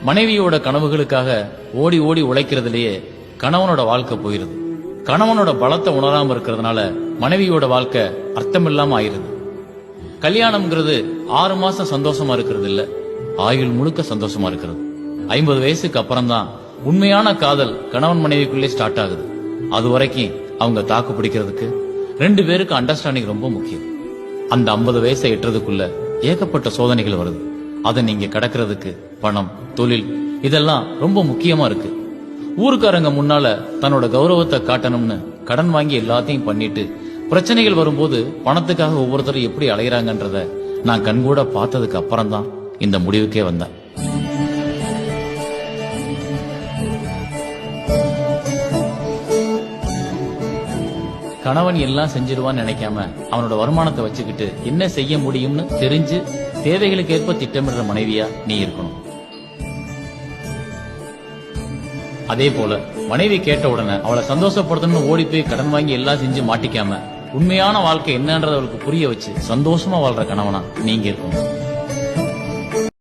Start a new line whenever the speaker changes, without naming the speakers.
மனைவியோட கனவுகளுக்காக ஓடி ஓடி உழைக்கிறதுலயே கணவனோட வாழ்க்கை போயிருது. கணவனோட பலத்தை உணராம இருக்கிறதுனால மனைவியோட வாழ்க்கை அர்த்தமில்லாம ஆயிருது. கல்யாணம்ங்கிறது 6 மாசம் சந்தோஷமா இருக்கிறது இல்ல, ஆயுள் முழுக்க சந்தோஷமா இருக்கிறது. 50 வயசுக்கு அப்புறம் தான் உண்மையான காதல் கணவன் மனைவிக்குள்ளே ஸ்டார்ட் ஆகுது. அது வரைக்கும் அவங்க தாக்கு பிடிக்கிறதுக்கு 2 பேருக்கு அண்டர்ஸ்டாண்டிங் ரொம்ப முக்கியம். அந்த 50 வயசை எட்டுறதுக்குள்ள ஏகப்பட்ட சோதனைகள் வருது. அதை நீங்க கடக்கிறதுக்கு பணம், தொழில் இதெல்லாம் ரொம்ப முக்கியமா இருக்கு. ஊருக்காரங்க முன்னால தன்னோட கௌரவத்தை காட்டணும்னு கடன் வாங்கி எல்லாத்தையும் பண்ணிட்டு பிரச்சனைகள் வரும்போது பணத்துக்காக ஒவ்வொருத்தரும் எப்படி அலையறாங்கன்றத நான் கண்கூட பார்த்ததுக்கு அப்புறம் தான் இந்த முடிவுக்கே வந்தேன். கணவன் எல்லாம் செஞ்சிருவான்னு நினைக்காம அவனோட வருமானத்தை வச்சுக்கிட்டு என்ன செய்ய முடியும்னு தெரிஞ்சு தேவைகளுக்கு ஏற்ப திட்டமிடுற மனைவியா நீ இருக்கணும். அதே போல மனைவி கேட்ட உடனே அவளை சந்தோஷப்படுத்தணும்னு ஓடி போய் கடன் வாங்கி எல்லாம் செஞ்சு மாட்டிக்காம உண்மையான வாழ்க்கை என்னன்றத அவளுக்கு புரிய வச்சு சந்தோஷமா வாழ்ற கணவனா நீங்க இருக்கணும்.